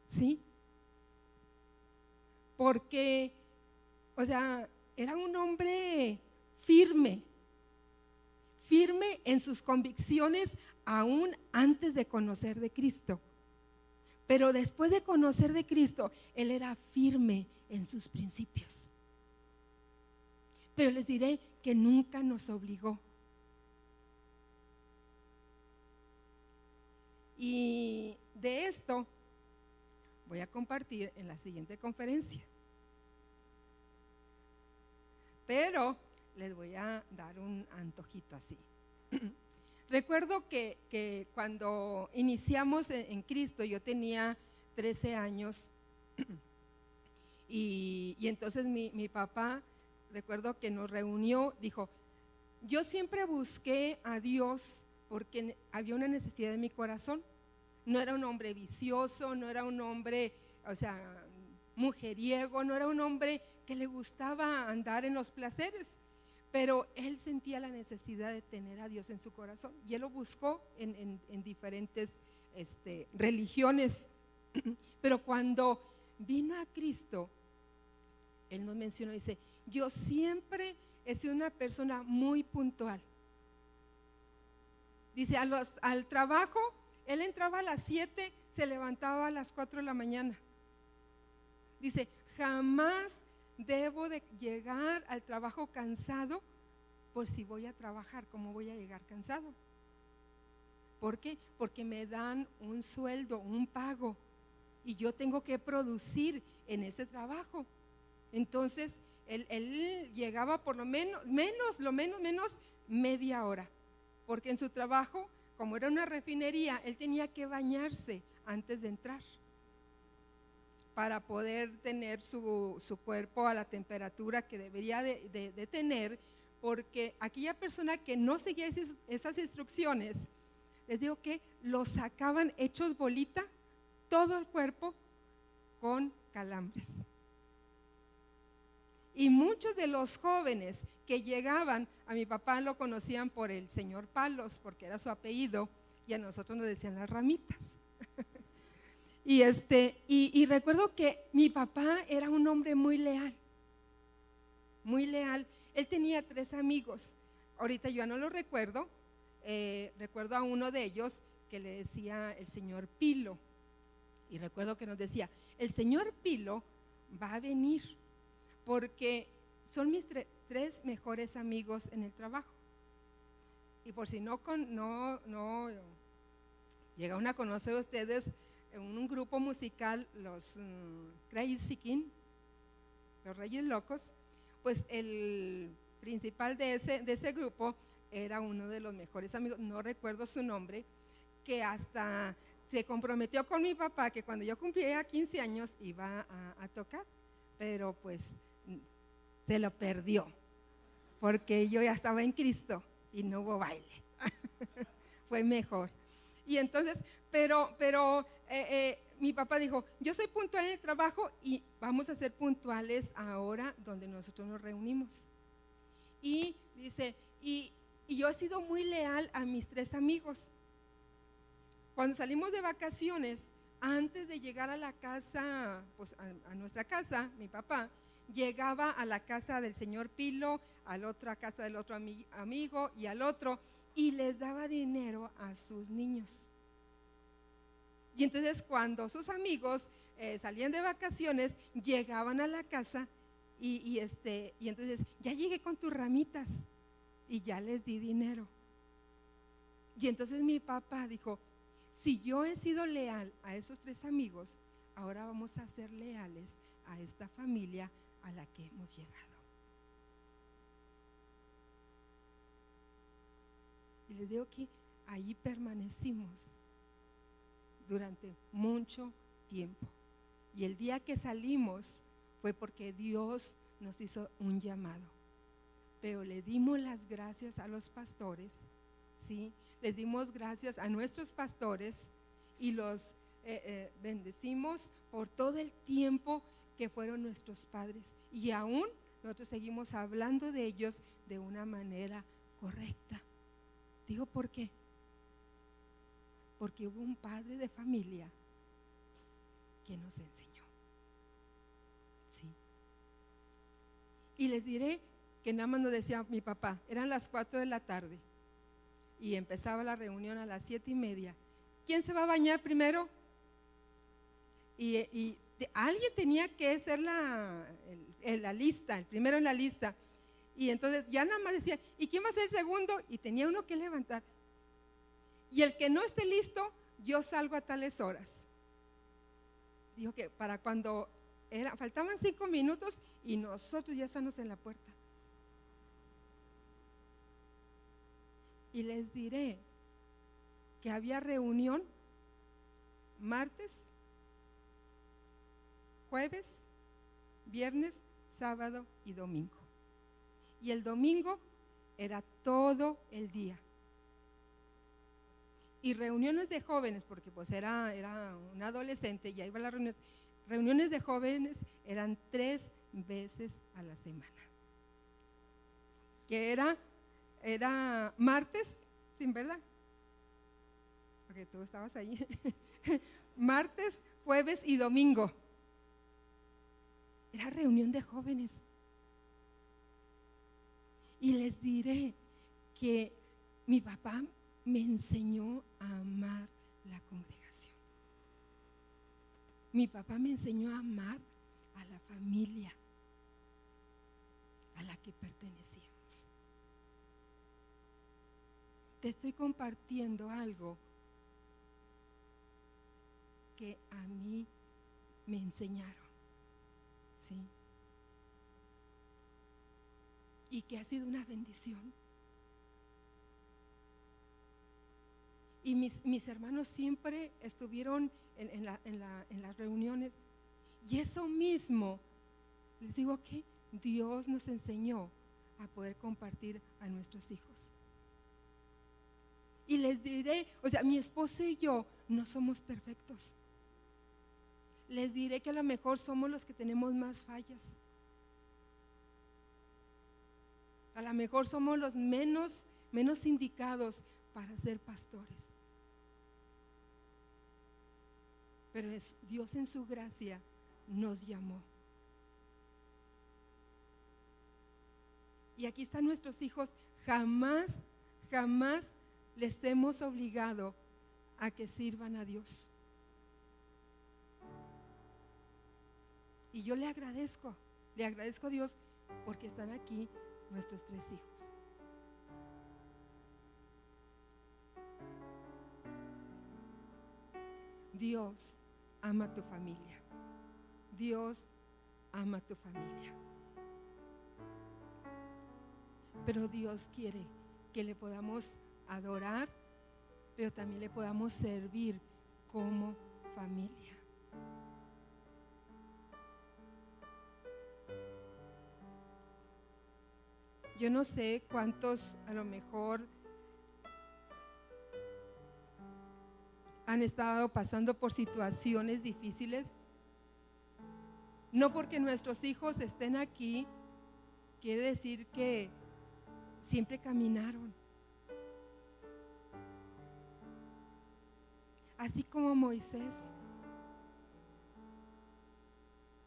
Speaker 2: ¿sí? Porque, o sea, era un hombre firme en sus convicciones aún antes de conocer de Cristo. Pero después de conocer de Cristo, él era firme en sus principios. Pero les diré que nunca nos obligó. Y de esto voy a compartir en la siguiente conferencia. Pero les voy a dar un antojito así. Recuerdo que cuando iniciamos en Cristo, yo tenía 13 años y entonces mi papá, recuerdo que nos reunió, dijo, yo siempre busqué a Dios porque había una necesidad en mi corazón. No era un hombre vicioso, no era un hombre, o sea, mujeriego, no era un hombre que le gustaba andar en los placeres, pero él sentía la necesidad de tener a Dios en su corazón y él lo buscó en diferentes religiones. Pero cuando vino a Cristo, él nos mencionó, dice, yo siempre he sido una persona muy puntual. Dice, al trabajo, él entraba a las 7, se levantaba a las 4 de la mañana. Dice, jamás debo de llegar al trabajo cansado, por si voy a trabajar, ¿cómo voy a llegar cansado? ¿Por qué? Porque me dan un sueldo, un pago, y yo tengo que producir en ese trabajo. Entonces, él llegaba por lo menos media hora, porque en su trabajo, como era una refinería, él tenía que bañarse antes de entrar para poder tener su cuerpo a la temperatura que debería de tener, porque aquella persona que no seguía esas instrucciones, les digo que lo sacaban hechos bolita, todo el cuerpo con calambres. Y muchos de los jóvenes que llegaban, a mi papá lo conocían por el señor Palos, porque era su apellido, y a nosotros nos decían las ramitas. Y recuerdo que mi papá era un hombre muy leal, Él tenía 3 amigos. Ahorita yo ya no lo recuerdo. Recuerdo a uno de ellos que le decía el señor Pilo. Y recuerdo que nos decía, el señor Pilo va a venir porque son mis 3 mejores amigos en el trabajo. Y por si no llegaron a conocer ustedes un grupo musical, los Crazy King, los Reyes Locos, pues el principal de ese grupo era uno de los mejores amigos, no recuerdo su nombre, que hasta se comprometió con mi papá que cuando yo cumpliera 15 años iba a tocar, pero pues se lo perdió, porque yo ya estaba en Cristo y no hubo baile. Fue mejor. Y entonces, pero mi papá dijo, yo soy puntual en el trabajo y vamos a ser puntuales ahora donde nosotros nos reunimos. Y dice, y yo he sido muy leal a mis 3 amigos. Cuando salimos de vacaciones, antes de llegar a la casa, pues a nuestra casa, mi papá llegaba a la casa del señor Pilo, a la otra casa del otro amigo y al otro, y les daba dinero a sus niños. Y entonces cuando sus amigos salían de vacaciones, llegaban a la casa y entonces, ya llegué con tus ramitas y ya les di dinero. Y entonces mi papá dijo, si yo he sido leal a esos 3 amigos, ahora vamos a ser leales a esta familia a la que hemos llegado. Y les digo que ahí permanecimos durante mucho tiempo. Y el día que salimos fue porque Dios nos hizo un llamado. Pero le dimos las gracias a los pastores, ¿sí? Les dimos gracias a nuestros pastores y los bendecimos por todo el tiempo que fueron nuestros padres. Y aún nosotros seguimos hablando de ellos de una manera correcta. Digo, ¿por qué? Porque hubo un padre de familia que nos enseñó. Sí. Y les diré que nada más nos decía mi papá, eran las 4 de la tarde y empezaba la reunión a las 7:30. ¿Quién se va a bañar primero? Y alguien tenía que ser la lista, el primero en la lista. Y entonces ya nada más decía, ¿y quién va a ser el segundo? Y tenía uno que levantar. Y el que no esté listo, yo salgo a tales horas. Dijo que para cuando faltaban 5 minutos y nosotros ya estamos en la puerta. Y les diré que había reunión martes, jueves, viernes, sábado y domingo. Y el domingo era todo el día. Y reuniones de jóvenes, porque pues era un adolescente y ahí iba a las reuniones de jóvenes eran 3 veces a la semana. Que era martes, ¿sin verdad? Porque tú estabas ahí. Martes, jueves y domingo. Era reunión de jóvenes. Y les diré que mi papá me enseñó a amar la congregación. Mi papá me enseñó a amar a la familia a la que pertenecíamos. Te estoy compartiendo algo que a mí me enseñaron, ¿sí? Y que ha sido una bendición. Y mis hermanos siempre estuvieron en las reuniones. Y eso mismo, les digo que Dios nos enseñó a poder compartir a nuestros hijos. Y les diré, o sea, mi esposo y yo no somos perfectos. Les diré que a lo mejor somos los que tenemos más fallas. A lo mejor somos los menos indicados para ser pastores. Pero Dios en su gracia nos llamó. Y aquí están nuestros hijos. Jamás les hemos obligado a que sirvan a Dios. Y yo le agradezco a Dios porque están aquí nuestros 3 hijos. Dios ama a tu familia. Dios ama a tu familia. Pero Dios quiere que le podamos adorar, pero también le podamos servir como familia. Yo no sé cuántos a lo mejor han estado pasando por situaciones difíciles. No porque nuestros hijos estén aquí, quiere decir que siempre caminaron. Así como Moisés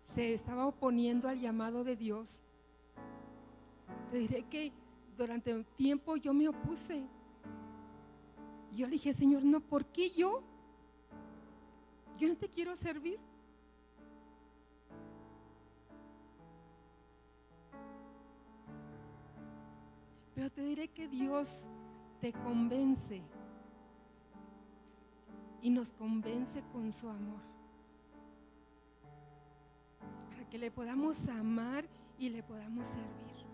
Speaker 2: se estaba oponiendo al llamado de Dios, te diré que durante un tiempo yo me opuse. Yo le dije, Señor, no, ¿por qué yo? Yo no te quiero servir. Pero te diré que Dios te convence y nos convence con su amor para que le podamos amar y le podamos servir.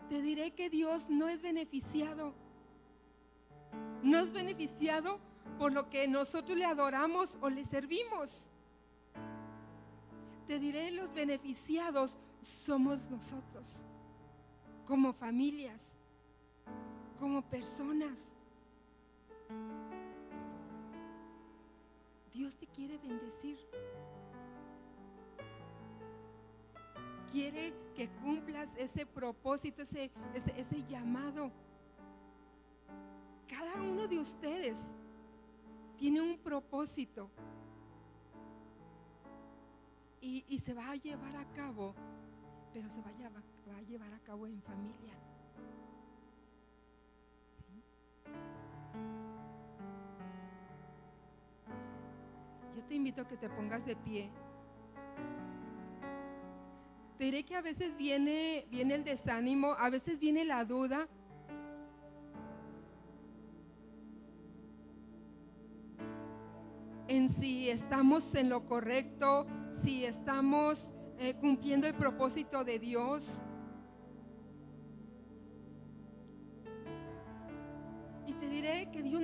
Speaker 2: Te diré que Dios no es beneficiado por lo que nosotros le adoramos o le servimos. Te diré, los beneficiados somos nosotros, como familias, como personas. Dios te quiere bendecir. Quiere que cumplas ese propósito, ese llamado. Cada uno de ustedes tiene un propósito y se va a llevar a cabo, pero se va a llevar a cabo en familia. ¿Sí? Yo te invito a que te pongas de pie. Te diré que a veces viene el desánimo, a veces viene la duda. En si estamos en lo correcto, si estamos cumpliendo el propósito de Dios. Y te diré que Dios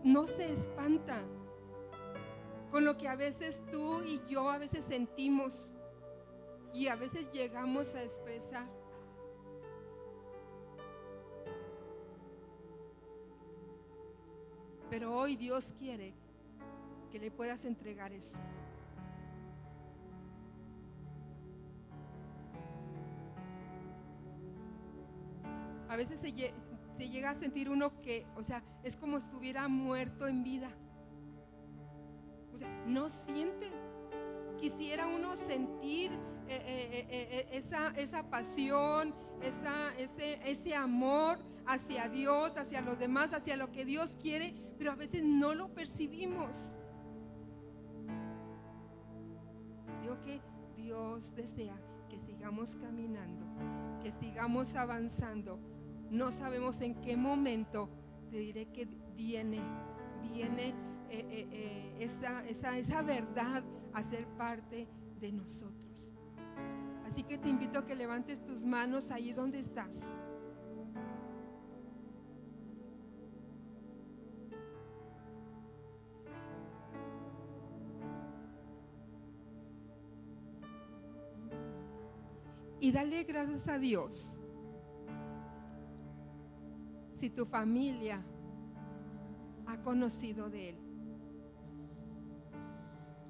Speaker 2: no se espanta con lo que a veces tú y yo a veces sentimos y a veces llegamos a expresar. Pero hoy Dios quiere que le puedas entregar eso. A veces se llega a sentir uno que, o sea, es como si estuviera muerto en vida. O sea, no siente. Quisiera uno sentir esa pasión, ese amor hacia Dios, hacia los demás, hacia lo que Dios quiere, pero a veces no lo percibimos. Digo que Dios desea que sigamos caminando, que sigamos avanzando. No sabemos en qué momento, te diré que viene esa verdad a ser parte de nosotros. Así que te invito a que levantes tus manos ahí donde estás. Y dale gracias a Dios si tu familia ha conocido de Él.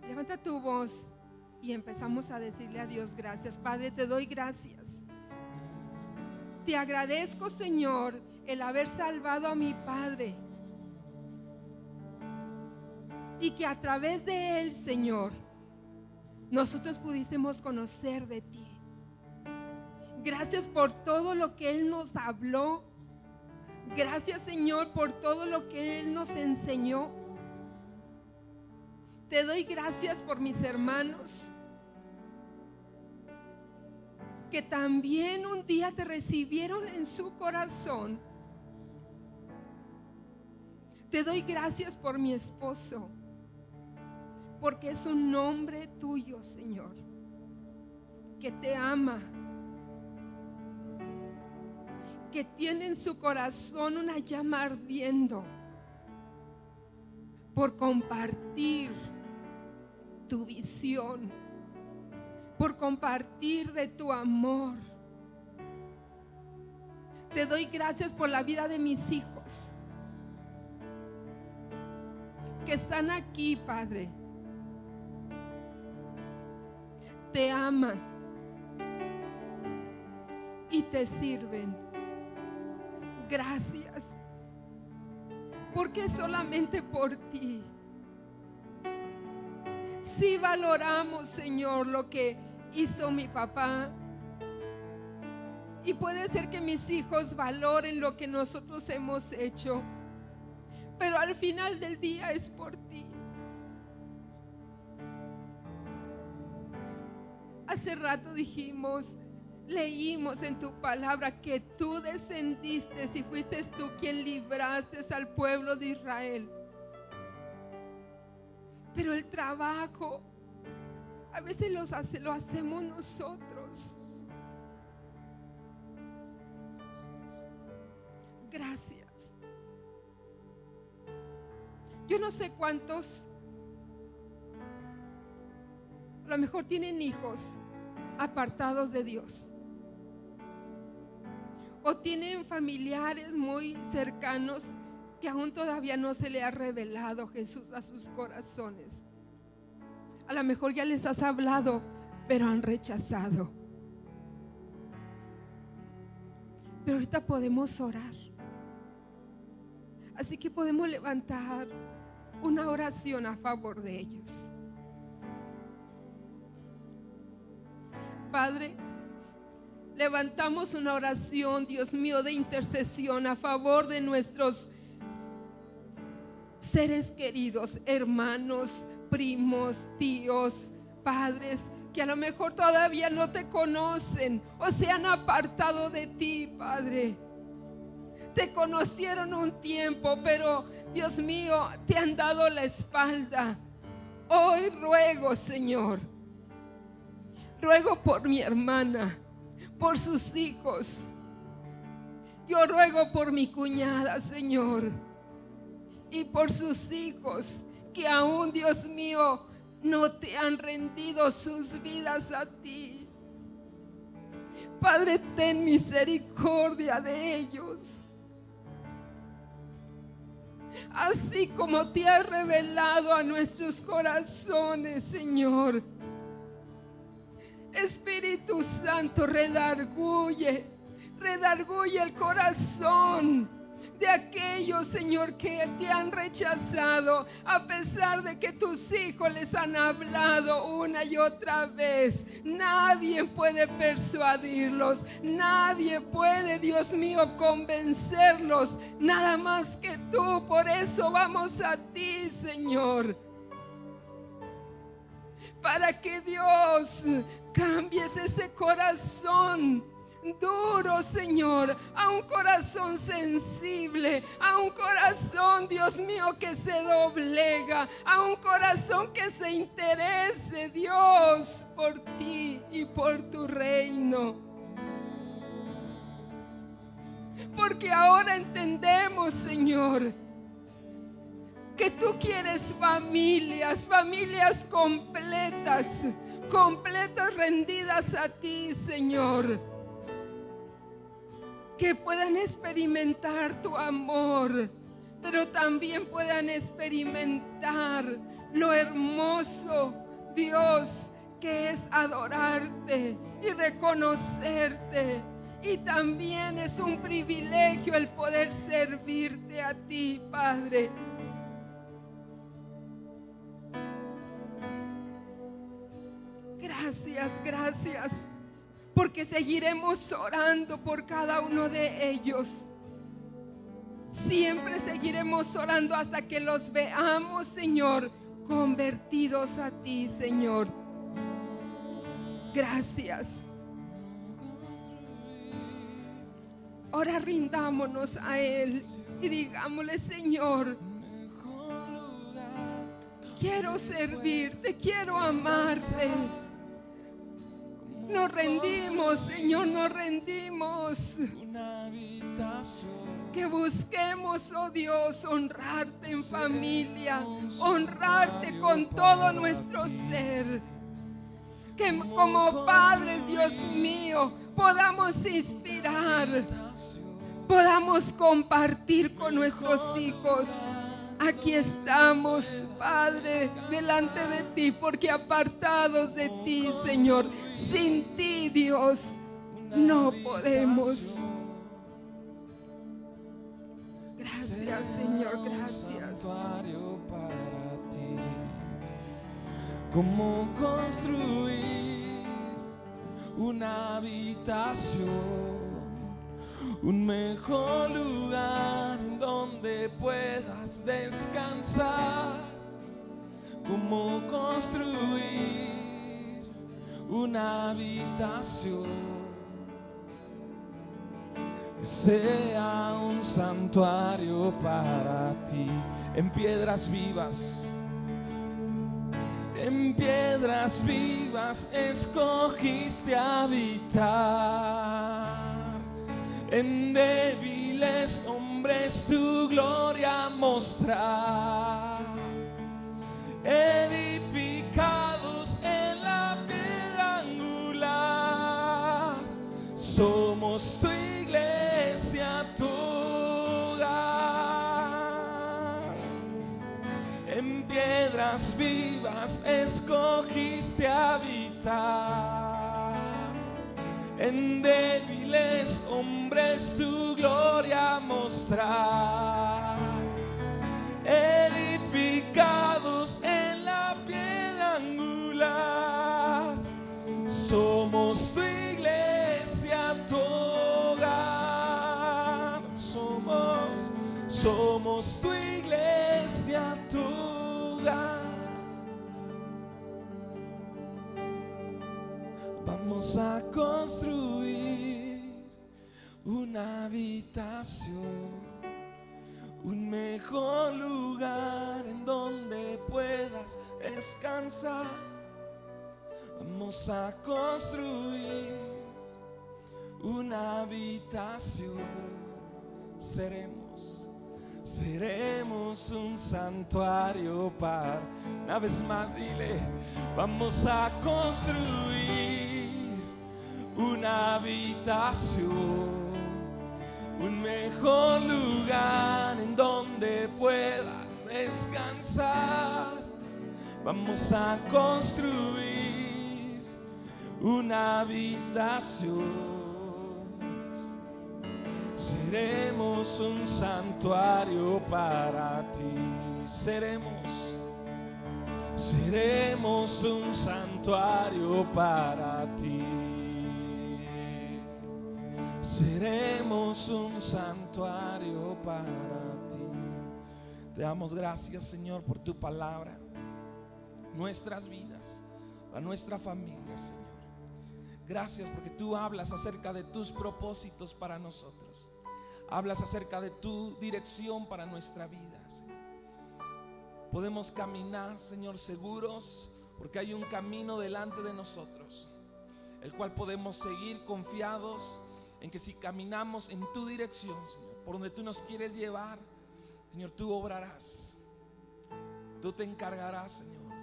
Speaker 2: Levanta tu voz y empezamos a decirle a Dios gracias. Padre, te doy gracias. Te agradezco, Señor, el haber salvado a mi padre. Y que a través de Él, Señor, nosotros pudiésemos conocer de ti. Gracias por todo lo que Él nos habló. Gracias, Señor, por todo lo que Él nos enseñó. Te doy gracias por mis hermanos que también un día te recibieron en su corazón. Te doy gracias por mi esposo, porque es un hombre tuyo, Señor, que te ama, que tiene en su corazón una llama ardiendo por compartir tu visión, por compartir de tu amor. Te doy gracias por la vida de mis hijos que están aquí, Padre. Te aman y te sirven. Gracias, porque solamente por ti. Sí valoramos, Señor, lo que hizo mi papá, y puede ser que mis hijos valoren lo que nosotros hemos hecho, pero al final del día es por ti. Hace rato leímos en tu palabra que tú descendiste y fuiste tú quien libraste al pueblo de Israel. Pero el trabajo a veces lo hacemos nosotros. Gracias. Yo no sé cuántos a lo mejor tienen hijos apartados de Dios, o tienen familiares muy cercanos que aún todavía no se le ha revelado Jesús a sus corazones. A lo mejor ya les has hablado, pero han rechazado. Pero ahorita podemos orar. Así que podemos levantar una oración a favor de ellos. Padre, levantamos una oración, Dios mío, de intercesión a favor de nuestros seres queridos, hermanos, primos, tíos, padres, que a lo mejor todavía no te conocen o se han apartado de ti, Padre. Te conocieron un tiempo, pero Dios mío, te han dado la espalda. Hoy ruego, Señor, ruego por mi hermana, por sus hijos. Yo ruego por mi cuñada, Señor, y por sus hijos que aún, Dios mío, no te han rendido sus vidas a ti. Padre, ten misericordia de ellos. Así como te has revelado a nuestros corazones, Señor. Espíritu Santo, redarguye el corazón de aquellos, Señor, que te han rechazado, a pesar de que tus hijos les han hablado una y otra vez. Nadie puede persuadirlos, nadie puede, Dios mío, convencerlos, nada más que tú. Por eso vamos a ti, Señor, para que, Dios, cambies ese corazón duro, Señor, a un corazón sensible, a un corazón, Dios mío, que se doblega, a un corazón que se interese, Dios, por ti y por tu reino. Porque ahora entendemos, Señor, que tú quieres familias completas rendidas a ti, Señor, que puedan experimentar tu amor, pero también puedan experimentar lo hermoso, Dios, que es adorarte y reconocerte. Y también es un privilegio el poder servirte a ti, Padre. Gracias, porque seguiremos orando por cada uno de ellos. Siempre seguiremos orando hasta que los veamos, Señor, convertidos a ti, Señor. Gracias. Ahora rindámonos a Él y digámosle: Señor, quiero servirte, quiero amarte. Nos rendimos, Señor, nos rendimos. Que busquemos, oh Dios, honrarte en familia, honrarte con todo nuestro ser. Que como padres, Dios mío, podamos inspirar, podamos compartir con nuestros hijos. Aquí estamos, Padre, delante de ti, porque apartados de ti, Señor, sin ti, Dios, no podemos. Gracias, Señor, gracias.
Speaker 3: ¿Cómo construir una habitación, un mejor lugar en donde puedas descansar? ¿Cómo construir una habitación que sea un santuario para ti? En piedras vivas, en piedras vivas escogiste habitar. En débiles hombres tu gloria mostrar. Edificados en la piedra angular, somos tu iglesia, tu hogar. En piedras vivas escogiste habitar. En débiles hombres tu gloria mostrar. Edificados en la piedra angular, somos tu iglesia, tu hogar. Somos tu iglesia, tu hogar. Vamos a construir una habitación, un mejor lugar en donde puedas descansar. Vamos a construir una habitación. Seremos un santuario para. Una vez más dile: vamos a construir una habitación, un mejor lugar en donde puedas descansar. Vamos a construir una habitación. Seremos un santuario para ti. Seremos un santuario para ti. Seremos un santuario para ti. Te damos gracias, Señor, por tu palabra, nuestras vidas, a nuestra familia, Señor. Gracias porque tú hablas acerca de tus propósitos para nosotros. Hablas acerca de tu dirección para nuestra vida, Señor. Podemos caminar, Señor, seguros porque hay un camino delante de nosotros, el cual podemos seguir confiados en que si caminamos en tu dirección, Señor, por donde tú nos quieres llevar, Señor, tú obrarás. Tú te encargarás, Señor,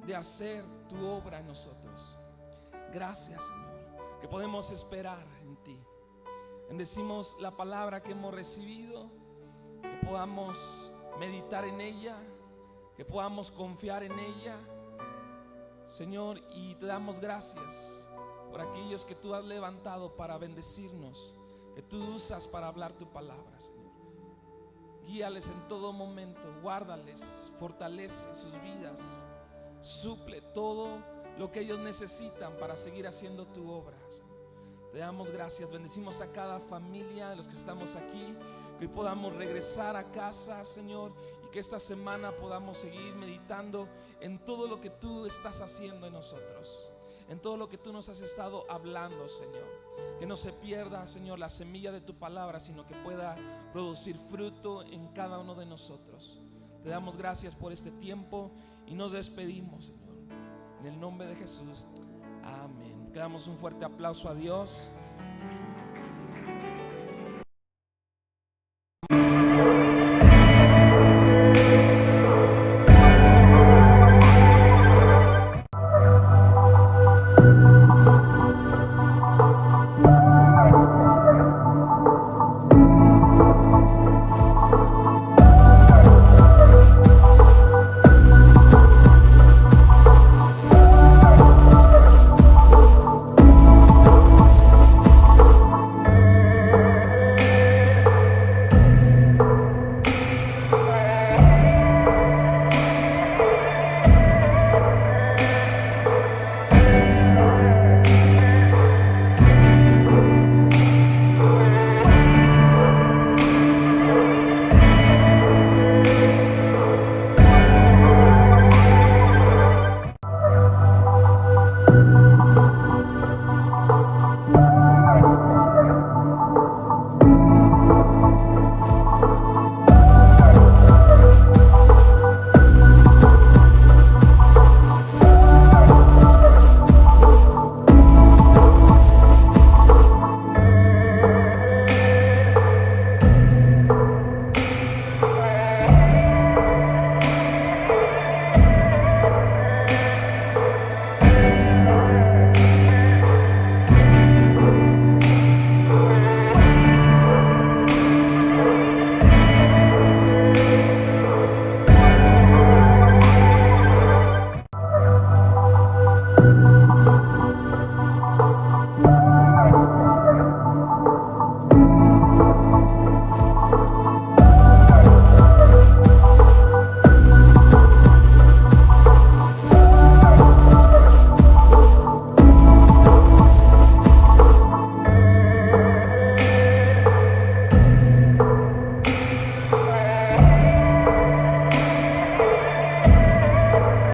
Speaker 3: de hacer tu obra en nosotros. Gracias, Señor, que podemos esperar en ti. Bendecimos la palabra que hemos recibido, que podamos meditar en ella, que podamos confiar en ella, Señor, y te damos gracias por aquellos que tú has levantado para bendecirnos, que tú usas para hablar tu palabra, Señor. Guíales en todo momento, guárdales, fortalece sus vidas, suple todo lo que ellos necesitan para seguir haciendo tu obra, Señor. Te damos gracias, bendecimos a cada familia de los que estamos aquí, que hoy podamos regresar a casa, Señor, y que esta semana podamos seguir meditando en todo lo que tú estás haciendo en nosotros, en todo lo que tú nos has estado hablando, Señor. Que no se pierda, Señor, la semilla de tu palabra, sino que pueda producir fruto en cada uno de nosotros. Te damos gracias por este tiempo y nos despedimos, Señor, en el nombre de Jesús. Amén. Le damos un fuerte aplauso a Dios.